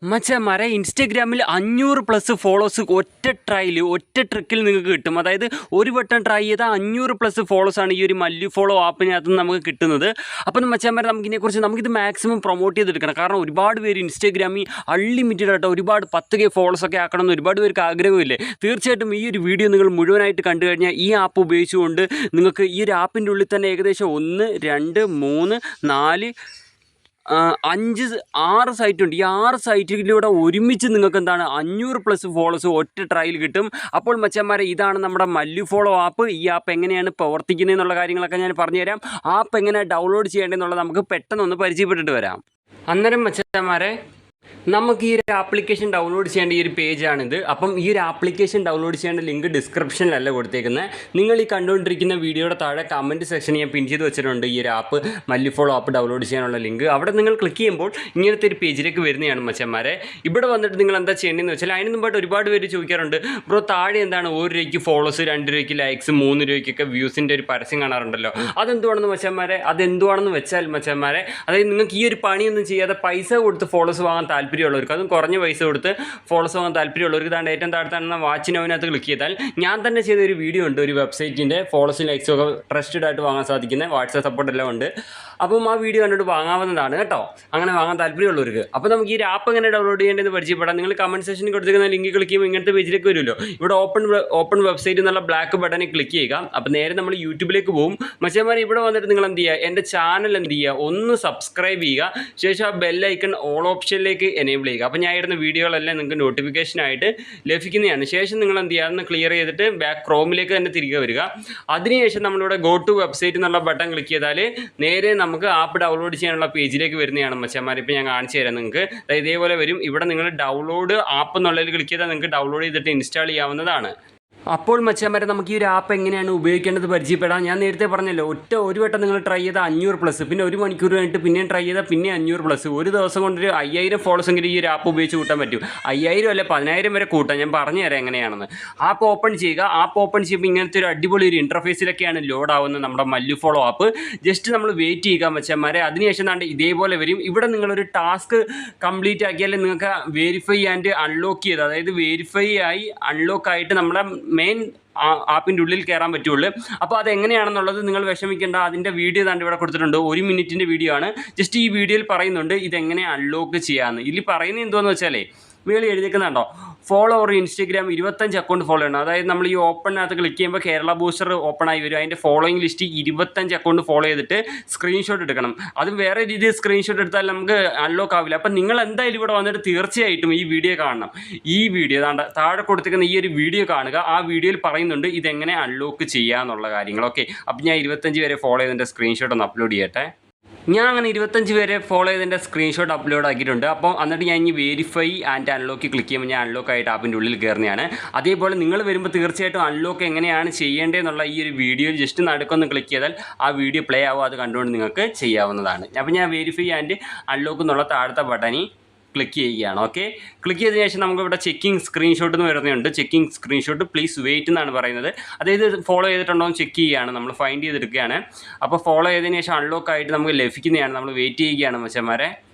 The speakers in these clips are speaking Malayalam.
മച്ചാന്മാരെ ഇൻസ്റ്റഗ്രാമിൽ 500+ ഫോളോവേഴ്സ് ഒറ്റ ട്രിക്കിൽ നിങ്ങൾക്ക് കിട്ടും. അതായത് ഒരു വട്ടം ട്രൈ ചെയ്താൽ 500+ ഫോളോവേഴ്സാണ് ഈ ഒരു മല്ലു ഫോളോ ആപ്പിനകത്ത് നമുക്ക് കിട്ടുന്നത്. അപ്പം മച്ചാന്മാരെ നമുക്കിത് മാക്സിമം പ്രൊമോട്ട് ചെയ്തെടുക്കണം. കാരണം ഒരുപാട് പേര് ഇൻസ്റ്റഗ്രാമിൽ അൺലിമിറ്റഡ് ആയിട്ട് ഒരുപാട് 10K ഫോളോവേഴ്സൊക്കെ ആക്കണമെന്ന് ഒരുപാട് പേർക്ക് ആഗ്രഹമില്ലേ. തീർച്ചയായിട്ടും ഈ ഒരു വീഡിയോ നിങ്ങൾ മുഴുവനായിട്ട് കണ്ടു കഴിഞ്ഞാൽ ഈ ആപ്പ് ഉപയോഗിച്ചുകൊണ്ട് നിങ്ങൾക്ക് ഈ ഒരു ആപ്പിൻ്റെ ഉള്ളിൽ തന്നെ ഏകദേശം 1 2 3 4 5 6 സൈറ്റുണ്ട്. ഈ 6 സൈറ്റിലൂടെ ഒരുമിച്ച് നിങ്ങൾക്ക് 500+ ഫോളോവേഴ്സ് ഒറ്റ ട്രയൽ കിട്ടും. അപ്പോൾ മച്ചാന്മാരെ ഇതാണ് നമ്മുടെ മല്ലു ഫോളോ ആപ്പ്. ഈ ആപ്പ് എങ്ങനെയാണ് പ്രവർത്തിക്കുന്നത് എന്നുള്ള കാര്യങ്ങളൊക്കെ ഞാൻ പറഞ്ഞുതരാം. ആപ്പ് എങ്ങനെ ഡൗൺലോഡ് ചെയ്യേണ്ടതെന്നുള്ളത് നമുക്ക് പെട്ടെന്നൊന്ന് പരിചയപ്പെട്ടിട്ട് വരാം. അന്നേരം മച്ചാന്മാരെ നമുക്ക് ഈ ഒരു ആപ്ലിക്കേഷൻ ഡൗൺലോഡ് ചെയ്യേണ്ട ഈ ഒരു പേജാണിത്. അപ്പം ഈ ഒരു ആപ്ലിക്കേഷൻ ഡൗൺലോഡ് ചെയ്യേണ്ട ലിങ്ക് ഡിസ്ക്രിപ്ഷനിലല്ല കൊടുത്തേക്കുന്നത്. നിങ്ങൾ ഈ കണ്ടുകൊണ്ടിരിക്കുന്ന വീഡിയോയുടെ താഴെ കമൻറ്റ് സെക്ഷനിൽ ഞാൻ പിൻ ചെയ്ത് വെച്ചിട്ടുണ്ട് ഈ ഒരു app Mallu follow app download ചെയ്യാനുള്ള ലിങ്ക്. അവിടെ നിങ്ങൾ ക്ലിക്ക് ചെയ്യുമ്പോൾ ഇങ്ങനത്തെ ഒരു പേജിലേക്ക് വരുന്നതാണ് മച്ചന്മാരെ. ഇവിടെ വന്നിട്ട് നിങ്ങൾ എന്താ ചെയ്യേണ്ടതെന്ന് വെച്ചാൽ അതിന് മുമ്പായിട്ട് ഒരുപാട് പേര് ചോദിക്കാറുണ്ട്, ബ്രോ താഴെ എന്താണ് 1 രൂപയ്ക്ക് ഫോളോസ്, 2 രൂപയ്ക്ക് ലൈക്സ്, 3 രൂപയ്ക്കൊക്കെ വ്യൂസിൻ്റെ ഒരു പരസ്യം കാണാറുണ്ടല്ലോ. അതെന്തുവാണെന്ന് വെച്ചാൽ മച്ചന്മാരെ അതായത് നിങ്ങൾക്ക് ഈ ഒരു പണിയൊന്നും ചെയ്യാതെ പൈസ കൊടുത്ത് ഫോളോസ് വാങ്ങാൻ താല്പര്യമുള്ളവർക്ക്, അതും കുറഞ്ഞ പൈസ കൊടുത്ത് ഫോളോസ് വാങ്ങാൻ താല്പര്യമുള്ളവർക്ക് ഇതാണ്ട് ഏറ്റവും താഴ്ത്താണെന്ന വാച്ച് നൗവിനകത്ത് ക്ലിക്ക് ചെയ്താൽ ഞാൻ തന്നെ ചെയ്ത ഒരു വീഡിയോ ഉണ്ട്. ഒരു വെബ്സൈറ്റിൻ്റെ ഫോളോസും ലൈക്സും ഒക്കെ ട്രസ്റ്റഡ് ആയിട്ട് വാങ്ങാൻ സാധിക്കുന്ന വാട്സാപ്പ് സപ്പോർട്ട് എല്ലാം ഉണ്ട്. അപ്പം ആ വീഡിയോ കണ്ടിട്ട് വാങ്ങാവുന്നതാണ് കേട്ടോ, അങ്ങനെ വാങ്ങാൻ താല്പര്യമുള്ളവർക്ക്. അപ്പോൾ നമുക്ക് ഈ ആപ്പ് എങ്ങനെ ഡൗൺലോഡ് ചെയ്യേണ്ടത് പരിചയപ്പെടാം. നിങ്ങൾ കമൻറ്റ് സെക്ഷനിൽ കൊടുത്തിരിക്കുന്ന ലിങ്ക് ക്ലിക്ക് ചെയ്യുമ്പോൾ ഇങ്ങനത്തെ പേജിലേക്ക് വരുമല്ലോ. ഇവിടെ ഓപ്പൺ വെബ്സൈറ്റ് എന്നുള്ള ബ്ലാക്ക് ബട്ടണിൽ ക്ലിക്ക് ചെയ്യുക. അപ്പോൾ നേരെ നമ്മൾ യൂട്യൂബിലേക്ക് പോകും. മച്ചന്മാരെ ഇവിടെ വന്നിട്ട് നിങ്ങൾ എന്ത് ചെയ്യുക, എൻ്റെ ചാനൽ എന്ത് ചെയ്യുക, ഒന്ന് സബ്സ്ക്രൈബ് ചെയ്യുക. ശേഷം ആ ബെല്ലൈക്കൺ ഓൾ ഓപ്ഷനിലേക്ക് എനേബിൾ ചെയ്യുക. അപ്പോൾ ഞാൻ ഇടുന്ന വീഡിയോകളെല്ലാം നിങ്ങൾക്ക് നോട്ടിഫിക്കേഷനായിട്ട് ലഭിക്കുന്നതാണ്. ശേഷം നിങ്ങൾ എന്ത് ചെയ്യുക, അതൊന്ന് ക്ലിയർ ചെയ്തിട്ട് ബാക്ക് ക്രോമിലേക്ക് തന്നെ തിരികെ വരിക. അതിനുശേഷം നമ്മളിവിടെ ഗോ ടു വെബ്സൈറ്റ് എന്നുള്ള ബട്ടൺ ക്ലിക്ക് ചെയ്താൽ നേരെ നമുക്ക് ആപ്പ് ഡൗൺലോഡ് ചെയ്യാനുള്ള പേജിലേക്ക് വരുന്നതാണ് മച്ചന്മാർ. ഇപ്പോൾ ഞാൻ കാണിച്ചു തരാം നിങ്ങൾക്ക്. ഇതേപോലെ വരും. ഇവിടെ നിങ്ങൾ ഡൗൺലോഡ് ആപ്പ് എന്നുള്ളതിൽ ക്ലിക്ക് ചെയ്താൽ നിങ്ങൾക്ക് ഡൗൺലോഡ് ചെയ്തിട്ട് ഇൻസ്റ്റാൾ ചെയ്യാവുന്നതാണ്. അപ്പോൾ മച്ചാന്മാരെ നമുക്ക് ഈ ഒരു ആപ്പ് എങ്ങനെയാണ് ഉപയോഗിക്കേണ്ടത് പരിചയപ്പെടാം. ഞാൻ നേരത്തെ പറഞ്ഞല്ലോ, ഒരു വട്ടം നിങ്ങൾ ട്രൈ ചെയ്താൽ 500+, പിന്നെ 1 മണിക്കൂർ കഴിഞ്ഞിട്ട് പിന്നെയും ട്രൈ ചെയ്താൽ പിന്നെ 500+, ഒരു ദിവസം കൊണ്ടൊരു 5000 ഫോളോസ് എങ്കിലും ഈ ഒരു ആപ്പ് ഉപയോഗിച്ച് കൂട്ടാൻ പറ്റും. 5000 അല്ല 10000 വരെ കൂട്ടാം. ഞാൻ പറഞ്ഞു തരാം എങ്ങനെയാണെന്ന്. ആപ്പ് ഓപ്പൺ ചെയ്യുക. ആപ്പ് ഓപ്പൺ ചെയ്യുമ്പോൾ ഇങ്ങനത്തെ ഒരു അടിപൊളി ഒരു ഇൻ്റർഫേസിലൊക്കെയാണ് ലോഡ് ആവുന്നത് നമ്മുടെ മല്ലു ഫോളോ ആപ്പ്. ജസ്റ്റ് നമ്മൾ വെയിറ്റ് ചെയ്യുക മച്ചാന്മാരെ. അതിനുശേഷം ഇതേപോലെ വരും. ഇവിടെ നിങ്ങളൊരു ടാസ്ക് കംപ്ലീറ്റ് ആക്കിയാൽ നിങ്ങൾക്ക് വെരിഫൈ ആൻഡ് അൺലോക്ക് ചെയ്ത്, അതായത് വെരിഫൈ ആയി അൺലോക്ക് ആയിട്ട് നമ്മുടെ മെയിൻ ആപ്പിൻ്റെ ഉള്ളിൽ കയറാൻ പറ്റുള്ളൂ. അപ്പോൾ അതെങ്ങനെയാണെന്നുള്ളത് നിങ്ങൾ വിഷമിക്കേണ്ട. അതിൻ്റെ വീഡിയോ ഇവിടെ കൊടുത്തിട്ടുണ്ട്. 1 മിനിറ്റിൻ്റെ വീഡിയോ ആണ്. ജസ്റ്റ് ഈ വീഡിയോയിൽ പറയുന്നുണ്ട് ഇതെങ്ങനെ അൺലോക്ക് ചെയ്യാമെന്ന്. ഇതിൽ പറയുന്നത് എന്തുവാന്ന് വെച്ചാലേ, വീട്ടിൽ എഴുതിക്കുന്നുണ്ടോ, follow or Instagram 25 account follow ചെയ്യണം. അതായത് നമ്മൾ ഈ ഓപ്പണിനകത്ത് ക്ലിക്ക് ചെയ്യുമ്പോൾ കേരള ബൂസ്റ്റർ ഓപ്പൺ ആയി വരും. അതിൻ്റെ ഫോളോയിങ് ലിസ്റ്റ് 25 അക്കൗണ്ട് ഫോളോ ചെയ്തിട്ട് സ്ക്രീൻഷോട്ട് എടുക്കണം. അതും വേറെ രീതിയിൽ സ്ക്രീൻഷോട്ട് എടുത്താൽ നമുക്ക് അൺലോക്ക് ആവില്ല. അപ്പം നിങ്ങൾ എന്തായാലും ഇവിടെ വന്നിട്ട് തീർച്ചയായിട്ടും ഈ വീഡിയോ കാണണം. ഈ വീഡിയോ താഴെ കൊടുത്തിരിക്കുന്ന ഈ ഒരു വീഡിയോ കാണുക. ആ വീഡിയോയിൽ പറയുന്നുണ്ട് ഇതെങ്ങനെ അൺലോക്ക് ചെയ്യാന്നുള്ള കാര്യങ്ങൾ. ഓക്കെ, അപ്പം ഞാൻ 25 വരെ ഫോളോ ചെയ്തതിൻ്റെ സ്ക്രീൻഷോട്ട് ഒന്ന് അപ്ലോഡ് ചെയ്യട്ടെ. ഞാൻ അങ്ങനെ 25 പേരെ ഫോളോ ചെയ്തതിൻ്റെ സ്ക്രീൻഷോട്ട് അപ്ലോഡ് ആക്കിയിട്ടുണ്ട്. അപ്പോൾ എന്നിട്ട് ഞാൻ ഇനി വെരിഫൈ ആൻഡ് അൺലോക്ക് ക്ലിക്ക് ചെയ്യുമ്പോൾ ഞാൻ അൺലോക്ക് ആയിട്ട് ആപ്പിൻ്റെ ഉള്ളിൽ കയറുന്നതാണ്. അതേപോലെ നിങ്ങൾ വരുമ്പോൾ തീർച്ചയായിട്ടും അൺലോക്ക് എങ്ങനെയാണ് ചെയ്യേണ്ടതെന്നുള്ള ഈ ഒരു വീഡിയോയിൽ ജസ്റ്റ് നടുക്കൊന്ന് ക്ലിക്ക് ചെയ്താൽ ആ വീഡിയോ പ്ലേ ആവും. അത് കണ്ടുകൊണ്ട് നിങ്ങൾക്ക് ചെയ്യാവുന്നതാണ്. അപ്പോൾ ഞാൻ വെരിഫൈ ആൻഡ് അൺലോക്ക് എന്നുള്ള താഴത്തെ ബട്ടണിൽ ക്ലിക്ക് ചെയ്യുകയാണ്. ഓക്കെ, ക്ലിക്ക് ചെയ്തതിനു ശേഷം നമുക്ക് ഇവിടെ ചെക്കിംഗ് സ്ക്രീൻഷോട്ട് എന്ന് വരുന്നുണ്ട്. ചെക്കിംഗ് സ്ക്രീൻഷോട്ട് പ്ലീസ് വെയിറ്റ് എന്നാണ് പറയുന്നത്. അതായത് ഫോളോ ചെയ്തിട്ടുണ്ടോ എന്ന് ചെക്ക് ചെയ്യുകയാണ്, നമ്മൾ ഫൈൻഡ് ചെയ്തെടുക്കുകയാണ്. അപ്പോൾ ഫോളോ ചെയ്തതിനു ശേഷം അൺലോക്ക് ആയിട്ട് നമുക്ക് ലഭിക്കുന്നതാണ്. നമ്മൾ വെയിറ്റ് ചെയ്യുകയാണ് മച്ചന്മാരെ.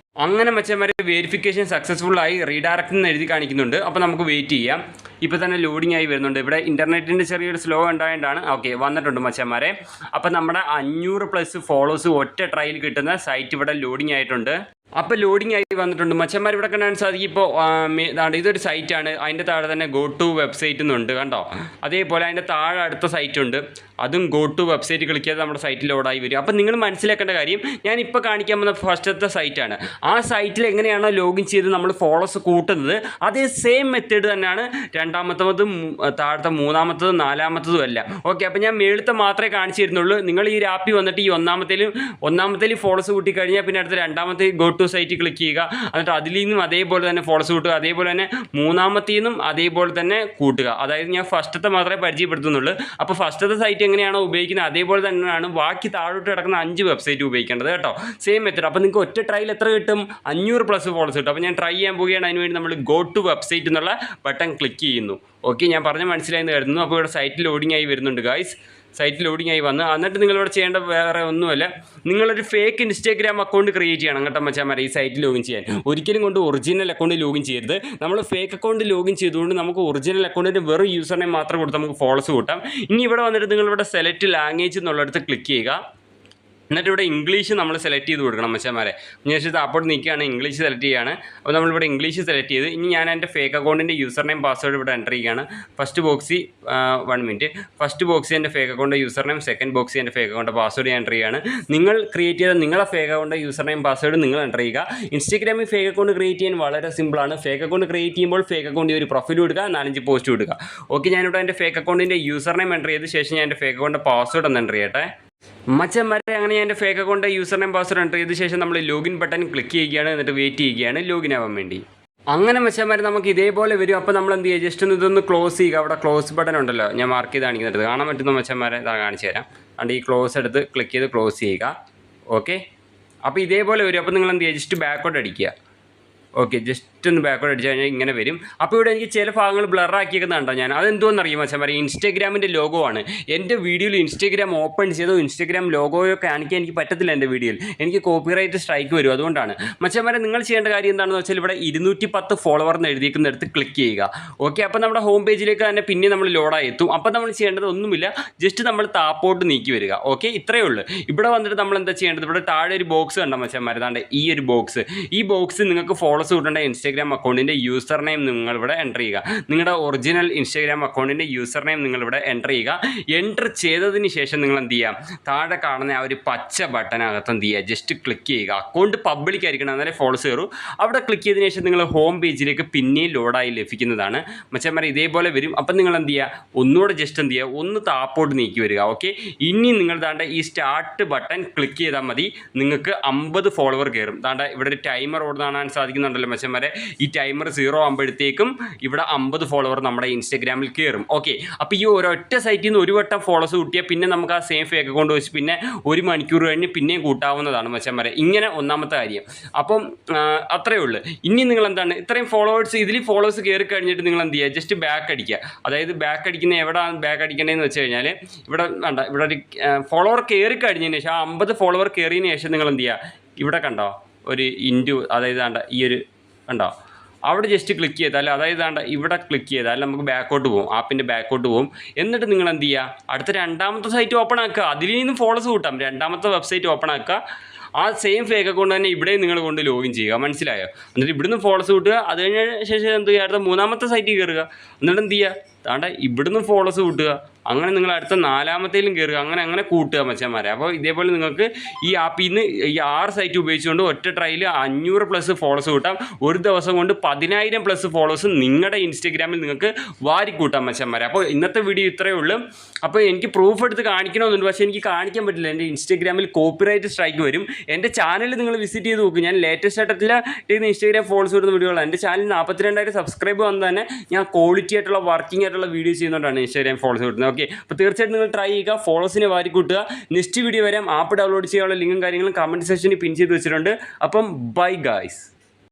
അങ്ങനെ മച്ചന്മാരെ വെരിഫിക്കേഷൻ സക്സസ്ഫുൾ ആയി റീഡയറക്റ്റ് എന്ന് എഴുതി കാണിക്കുന്നുണ്ട്. അപ്പോൾ നമുക്ക് വെയിറ്റ് ചെയ്യാം. ഇപ്പോൾ തന്നെ ലോഡിംഗ് ആയി വരുന്നുണ്ട്. ഇവിടെ ഇൻ്റർനെറ്റിൻ്റെ ചെറിയൊരു സ്ലോ ഉണ്ടായതുകൊണ്ടാണ്. ഓക്കെ, വന്നിട്ടുണ്ട് മച്ചന്മാരെ. അപ്പോൾ നമ്മുടെ 500+ ഫോളോവേഴ്സ് ഒറ്റ ട്രയൽ കിട്ടുന്ന സൈറ്റ് ഇവിടെ ലോഡിംഗ് ആയിട്ടുണ്ട്. അപ്പോൾ ലോഡിംഗ് ആയി വന്നിട്ടുണ്ട് മച്ചന്മാർ. ഇവിടെ കാണാൻ സാധിക്കും. ഇപ്പോൾ ഇതൊരു സൈറ്റാണ്. അതിൻ്റെ താഴെ തന്നെ ഗോ ടു വെബ്സൈറ്റ് എന്നുണ്ട്, കണ്ടോ. അതേപോലെ അതിൻ്റെ താഴെ അടുത്ത സൈറ്റ് ഉണ്ട്, അതും ഗോ ടു വെബ്സൈറ്റ് ക്ലിക്ക് നമ്മുടെ സൈറ്റിൽ ലോഡായി വരും. അപ്പോൾ നിങ്ങൾ മനസ്സിലാക്കേണ്ട കാര്യം, ഞാനിപ്പോൾ കാണിക്കാൻ പോകുന്ന ഫസ്റ്റത്തെ സൈറ്റാണ്. ആ സൈറ്റിൽ എങ്ങനെയാണോ ലോഗിൻ ചെയ്ത് നമ്മൾ ഫോളോസ് കൂട്ടുന്നത് അതേ സെയിം മെത്തേഡ് തന്നെയാണ് രണ്ടാമത്തതും താഴത്തെ മൂന്നാമത്തതും നാലാമത്തതും എല്ലാം. ഓക്കെ, അപ്പോൾ ഞാൻ മേളത്തെ മാത്രമേ കാണിച്ചു തരുന്നുള്ളൂ. നിങ്ങൾ ഈ ആപ്പിൽ വന്നിട്ട് ഈ ഒന്നാമത്തേൽ ഫോളോസ് കൂട്ടിക്കഴിഞ്ഞാൽ പിന്നെ അടുത്ത രണ്ടാമത്തെ ഗോ ടു സൈറ്റ് ക്ലിക്ക് ചെയ്യുക. എന്നിട്ട് അതിൽ നിന്നും അതേപോലെ തന്നെ ഫോളോസ് കൂട്ടുക. അതേപോലെ തന്നെ മൂന്നാമത്തിൽ നിന്നും അതേപോലെ തന്നെ കൂട്ടുക. അതായത് ഞാൻ ഫസ്റ്റത്തെ മാത്രമേ പരിചയപ്പെടുത്തുന്നുള്ളൂ. അപ്പോൾ ഫസ്റ്റത്തെ സൈറ്റ് എങ്ങനെയാണോ ഉപയോഗിക്കുന്നത് അതേപോലെ തന്നെയാണ് ബാക്കി താഴോട്ട് കിടക്കുന്ന 5 വെബ്സൈറ്റ് ഉപയോഗിക്കേണ്ടത് കേട്ടോ. Same method. അപ്പോൾ നിങ്ങൾക്ക് ഒറ്റ ട്രയൽ എത്ര കിട്ടും? 500+ ഫോളോസ് കിട്ടും. അപ്പോൾ ഞാൻ ട്രൈ ചെയ്യാൻ പോവുകയാണ്. അതിനുവേണ്ടി നമ്മൾ ഗോ ടു വെബ്സൈറ്റ് എന്നുള്ള ബട്ടൺ ക്ലിക്ക് ചെയ്യുന്നു. ഓക്കെ, ഞാൻ പറഞ്ഞ മനസ്സിലായെന്ന് കരുതുന്നു. അപ്പോൾ ഇവിടെ സൈറ്റ് ലോഡിംഗ് ആയി വരുന്നുണ്ട് ഗായ്സ്. സൈറ്റ് ലോഡിംഗ് ആയി വന്ന് എന്നിട്ട് നിങ്ങളിവിടെ ചെയ്യേണ്ട വേറെ ഒന്നുമല്ല, നിങ്ങളൊരു ഫേക്ക് ഇൻസ്റ്റാഗ്രാം അക്കൗണ്ട് ക്രിയേറ്റ് ചെയ്യണം കേട്ടോ മച്ചാന്മാരെ ഈ സൈറ്റിൽ ലോഗിൻ ചെയ്യാൻ. ഒരിക്കലും കൊണ്ട് ഒറിജിനൽ അക്കൗണ്ട് ലോഗിൻ ചെയ്യരുത്. നമ്മൾ ഫേക്ക് അക്കൗണ്ട് ലോഗിൻ ചെയ്തുകൊണ്ട് നമുക്ക് ഒറിജിനൽ അക്കൗണ്ടിൻ്റെ വെറും യൂസറിനെ മാത്രം കൊടുത്ത് നമുക്ക് ഫോളോസ് കൂട്ടാം. ഇനി ഇവിടെ വന്നിട്ട് നിങ്ങളിവിടെ സെലക്ട് ലാംഗ്വേജ് എന്നുള്ളിടത്ത് ക്ലിക്ക് ചെയ്യുക. എന്നിട്ട് ഇവിടെ ഇംഗ്ലീഷ് നമ്മൾ സെലക്ട് ചെയ്ത് കൊടുക്കണം മച്ചാന്മാരെ. ഞാൻ അപ്പോൾ നിൽക്കുകയാണ് ഇംഗ്ലീഷ് സെലക്ട് ചെയ്യുകയാണ്. അപ്പോൾ നമ്മളിവിടെ ഇംഗ്ലീഷ് സെലക്ട് ചെയ്ത് ഇനി ഞാൻ എൻ്റെ ഫേക്ക് അക്കൗണ്ടിൻ്റെ യൂസർ നെയിം പാസ്വേഡ് ഇവിടെ എൻ്റർ ചെയ്യുകയാണ്. ഫസ്റ്റ് ബോക്സിൽ 1 മിനിറ്റ്. ഫസ്റ്റ് ബോക്സിൽ എൻ്റെ fake account user name, second ബോക്സിൽ എൻ്റെ ഫേക്ക് അക്കൗണ്ട് പാസ്വേഡ് ഞാൻ എൻ്റർ ചെയ്യുകയാണ്. നിങ്ങൾ ക്രിയേറ്റ് ചെയ്ത നിങ്ങളെ fake account user name password നിങ്ങൾ എൻ്റർ ചെയ്യുക. ഇൻസ്റ്റാഗ്രാമിൽ ഫേക്ക് അക്കൗണ്ട് ക്രിയേറ്റ് ചെയ്യാൻ വളരെ സിമ്പിളാണ്. ഫേക്ക് അക്കൗണ്ട് ക്രിയേറ്റ് ചെയ്യുമ്പോൾ ഫേക്ക് അക്കൗണ്ടിൽ ഒരു പ്രൊഫൈൽ കൊടുക്കുക, 4-5 പോസ്റ്റ് കൊടുക്കുക. ഓക്കെ, ഞാനിവിടെ എൻ്റെ ഫേക്ക് അക്കൗണ്ടിൻ്റെ യൂസർ നെയിം എൻ്റർ ചെയ്ത ശേഷം ഞാൻ എൻ്റെ ഫേക്ക് അക്കൗണ്ട് പാസ്വേഡ് ഒന്ന് എൻ്റർ ചെയ്യട്ടെ മച്ചാന്മാരെ. അങ്ങനെ ഞാൻ എൻ്റെ fake account user name password enter ചെയ്ത ശേഷം നമ്മൾ ലോഗിൻ ബട്ടൺ ക്ലിക്ക് ചെയ്യുകയാണ്. എന്നിട്ട് വെയിറ്റ് ചെയ്യുകയാണ് ലോഗിൻ ആവാൻ വേണ്ടി. അങ്ങനെ മച്ചാന്മാരെ നമുക്ക് ഇതേപോലെ വരും. അപ്പോൾ നമ്മൾ എന്ത് ചെയ്യുക, ജസ്റ്റ് ഒന്ന് ഇതൊന്ന് ക്ലോസ് ചെയ്യുക. അവിടെ ക്ലോസ് ബട്ടൺ ഉണ്ടല്ലോ, ഞാൻ മാർക്ക് ചെയ്ത് കാണിക്കുന്നുണ്ട്, കാണാൻ പറ്റുന്ന മച്ചാന്മാരെ ഇതാ കാണിച്ചു തരാം. അതുകൊണ്ട് ഈ ക്ലോസ് എടുത്ത് ക്ലിക്ക് ചെയ്ത് ക്ലോസ് ചെയ്യുക. ഓക്കെ, അപ്പോൾ ഇതേപോലെ വരും. അപ്പോൾ നിങ്ങൾ എന്ത് ചെയ്യുക, ജസ്റ്റ് ബാക്കോട്ട് അടിക്കുക. ഓക്കെ, ജസ്റ്റ് ഒന്ന് ബാക്കോട്ട് അടിച്ച് കഴിഞ്ഞാൽ ഇങ്ങനെ വരും. അപ്പോൾ ഇവിടെ എനിക്ക് ചില ഭാഗങ്ങൾ ബ്ലറാക്കിയേക്കുന്നുണ്ടോ ഞാൻ, അതെന്തോന്ന് അറിയാം മച്ചാന്മാരെ, ഇൻസ്റ്റാഗ്രാമിൻ്റെ ലോഗോ ആണ്. എൻ്റെ വീഡിയോയിൽ ഇൻസ്റ്റാഗ്രാം ഓപ്പൺ ചെയ്തോ ഇൻസ്റ്റാഗ്രാം ലോഗോയോ കാണിക്കാൻ എനിക്ക് പറ്റത്തില്ല. എൻ്റെ വീഡിയോയിൽ എനിക്ക് കോപ്പിറൈറ്റ് സ്ട്രൈക്ക് വരും. അതുകൊണ്ടാണ് മച്ചാന്മാരെ നിങ്ങൾ ചെയ്യേണ്ട കാര്യം എന്താണെന്ന് വെച്ചാൽ ഇവിടെ 210 ഫോളോവർ എന്ന് എഴുതിയിരിക്കുന്നിടത്ത് ക്ലിക്ക് ചെയ്യുക. ഓക്കെ, അപ്പോൾ നമ്മുടെ ഹോം പേജിലേക്ക് തന്നെ പിന്നെ നമ്മൾ ലോഡായി എത്തും. അപ്പോൾ നമ്മൾ ചെയ്യേണ്ടത് ഒന്നുമില്ല, ജസ്റ്റ് നമ്മൾ താപ്പോട്ട് നീക്കി വരിക. ഓക്കെ, ഇത്രയേ ഉള്ളൂ. ഇവിടെ വന്നിട്ട് നമ്മൾ എന്താ ചെയ്യേണ്ടത്, ഇവിടെ താഴെ ഒരു ബോക്സ് കണ്ടോ മച്ചാന്മാരെ, അതാണ്ട് ഈ ഒരു ബോക്സ്. ഈ ബോക്സ് നിങ്ങൾക്ക് ഫോളോസ് കൂട്ടേണ്ട ഇൻസ്റ്റാഗ്രാം അക്കൗണ്ടിൻ്റെ യൂസർ നെയിം നിങ്ങളിവിടെ എൻ്റർ ചെയ്യുക. നിങ്ങളുടെ ഒറിജിനൽ ഇൻസ്റ്റാഗ്രാം അക്കൗണ്ടിൻ്റെ യൂസർ നെയിം നിങ്ങളിവിടെ എൻ്റർ ചെയ്യുക. എൻ്റർ ചെയ്തതിന് ശേഷം നിങ്ങൾ എന്ത് ചെയ്യുക, താഴെ കാണുന്ന ആ ഒരു പച്ച ബട്ടനകത്ത് എന്ത് ചെയ്യുക, ജസ്റ്റ് ക്ലിക്ക് ചെയ്യുക. അക്കൗണ്ട് പബ്ലിക് ആയിരിക്കണം, എന്നാലേ ഫോളോസ് കയറൂ. അവിടെ ക്ലിക്ക് ചെയ്തതിന് ശേഷം നിങ്ങൾ ഹോം പേജിലേക്ക് പിന്നെയും ലോഡായി ലഭിക്കുന്നതാണ് മച്ചാന്മാരെ. ഇതേപോലെ വരും. അപ്പം നിങ്ങൾ എന്ത് ചെയ്യുക, ഒന്നുകൂടെ ജസ്റ്റ് എന്ത് ചെയ്യുക, ഒന്ന് താപ്പോട്ട് നീക്കി വരിക. ഓക്കെ, ഇനി നിങ്ങൾ താണ്ട ഈ സ്റ്റാർട്ട് ബട്ടൺ ക്ലിക്ക് ചെയ്താൽ മതി, നിങ്ങൾക്ക് 50 ഫോളോവർ കയറും. താണ്ട ഇവിടെ ഒരു ടൈമർ ഓട് കാണാൻ സാധിക്കുന്നുണ്ടല്ലോ മച്ചാന്മാരെ. ഈ ടൈമർ 0 ആകുമ്പോഴത്തേക്കും ഇവിടെ 50 ഫോളോവർ നമ്മുടെ ഇൻസ്റ്റാഗ്രാമിൽ കയറും. ഓക്കെ, അപ്പോൾ ഈ ഒരൊറ്റ സൈറ്റിൽ നിന്ന് ഒരു വട്ടം ഫോളോസ് കൂട്ടിയാൽ പിന്നെ നമുക്ക് ആ സെയിം ഫേക്ക് അക്കൗണ്ട് വെച്ച് പിന്നെ 1 മണിക്കൂർ കഴിഞ്ഞ് പിന്നെയും കൂട്ടാവുന്നതാണ് മച്ചാന്മാരെ. ഇങ്ങനെ ഒന്നാമത്തെ കാര്യം. അപ്പം അത്രയേ ഉള്ളൂ. ഇനി നിങ്ങൾ എന്താണ്, ഇത്രയും ഫോളോവേഴ്സ് ഇതിൽ ഫോളോവേഴ്സ് കയറി കഴിഞ്ഞിട്ട് നിങ്ങൾ എന്ത് ചെയ്യുക, ജസ്റ്റ് ബാക്ക് അടിക്കുക. അതായത് ബാക്ക് അടിക്കുന്ന എവിടെയാണ് ബാക്ക് അടിക്കേണ്ടതെന്ന് വെച്ച് കഴിഞ്ഞാൽ ഇവിടെ വേണ്ട, ഇവിടെ ഒരു ഫോളോവർ കയറി കഴിഞ്ഞതിന് ശേഷം ആ 50 ഫോളോവർ കയറിയതിന് ശേഷം നിങ്ങൾ എന്ത് ചെയ്യുക, ഇവിടെ കണ്ടോ ഒരു ഇൻറ്റു, അതായത് വേണ്ട ഈ ഒരു കണ്ടോ, അവിടെ ജസ്റ്റ് ക്ലിക്ക് ചെയ്താൽ, അതായത് വേണ്ട ഇവിടെ ക്ലിക്ക് ചെയ്താൽ നമുക്ക് ബാക്കോട്ട് പോകും, ആപ്പിൻ്റെ ബാക്കോട്ട് പോകും. എന്നിട്ട് നിങ്ങൾ എന്ത് ചെയ്യുക, അടുത്ത രണ്ടാമത്തെ സൈറ്റ് ഓപ്പൺ ആക്കുക. അതിൽ നിന്നും ഫോളോസ് കൂട്ടാം. രണ്ടാമത്തെ വെബ്സൈറ്റ് ഓപ്പൺ ആക്കുക. ആ സെയിം ഫേക്ക് അക്കൗണ്ട് തന്നെ ഇവിടെയും നിങ്ങൾ കൊണ്ട് ലോഗിൻ ചെയ്യുക. മനസ്സിലായോ? എന്നിട്ട് ഇവിടുന്ന് ഫോളോസ് കൂട്ടുക. അത് കഴിഞ്ഞ ശേഷം എന്ത് ചെയ്യുക, അടുത്ത 3ാമത്തെ സൈറ്റിൽ കയറുക. എന്നിട്ട് എന്ത് ചെയ്യുക, താണ്ട ഇവിടുന്ന് ഫോളോസ് കൂട്ടുക. അങ്ങനെ നിങ്ങൾ അടുത്ത 4ാമത്തേലും കയറുക. അങ്ങനെ കൂട്ടുക മച്ചാന്മാരെ. അപ്പോൾ ഇതേപോലെ നിങ്ങൾക്ക് ഈ ആപ്പിൽ നിന്ന് ഈ 6 സൈറ്റ് ഉപയോഗിച്ചുകൊണ്ട് ഒറ്റ ട്രയൽ 500+ ഫോളോസ് കൂട്ടാം. ഒരു ദിവസം കൊണ്ട് 10,000+ ഫോളോസ് നിങ്ങളുടെ ഇൻസ്റ്റാഗ്രാമിൽ നിങ്ങൾക്ക് വാരിക്കൂട്ടാം മച്ചാന്മാരെ. അപ്പോൾ ഇന്നത്തെ വീഡിയോ ഇത്രയേ ഉള്ളൂ. അപ്പോൾ എനിക്ക് പ്രൂഫ് എടുത്ത് കാണിക്കണമെന്നുണ്ട്, പക്ഷേ എനിക്ക് കാണിക്കാൻ പറ്റില്ല. എൻ്റെ ഇൻസ്റ്റാഗ്രാമിൽ കോപ്പിറൈറ്റ് സ്ട്രൈക്ക് വരും. എൻ്റെ ചാനൽ നിങ്ങൾ വിസിറ്റ് ചെയ്ത് നോക്കും. ഞാൻ ലേറ്റസ്റ്റ് ആയിട്ടുള്ള ഇൻസ്റ്റാഗ്രാം ഫോളോസ് വരുന്ന വീഡിയോകളാണ്. എൻ്റെ ചാനൽ 42,000 സബ്സ്ക്രൈബ് വന്ന് തന്നെ ഞാൻ ക്വാളിറ്റി ആയിട്ടുള്ള വർക്കിംഗ് ആയിട്ടുള്ള വീഡിയോ ചെയ്യുന്നതുകൊണ്ടാണ് ഇൻസ്റ്റാഗ്രാം ഫോളോസ് കിട്ടുന്നത്. ഓക്കെ, അപ്പോൾ തീർച്ചയായിട്ടും നിങ്ങൾ ട്രൈ ചെയ്യുക, ഫോളോസിനെ വാരി കൂട്ടുക. നെക്സ്റ്റ് വീഡിയോ വരാം. ആപ്പ് ഡൗൺലോഡ് ചെയ്യാനുള്ള ലിങ്കും കാര്യങ്ങളും കമൻറ്റ് സെക്ഷനിൽ പിൻ ചെയ്ത് വെച്ചിട്ടുണ്ട്. അപ്പം ബൈ ഗായ്സ്.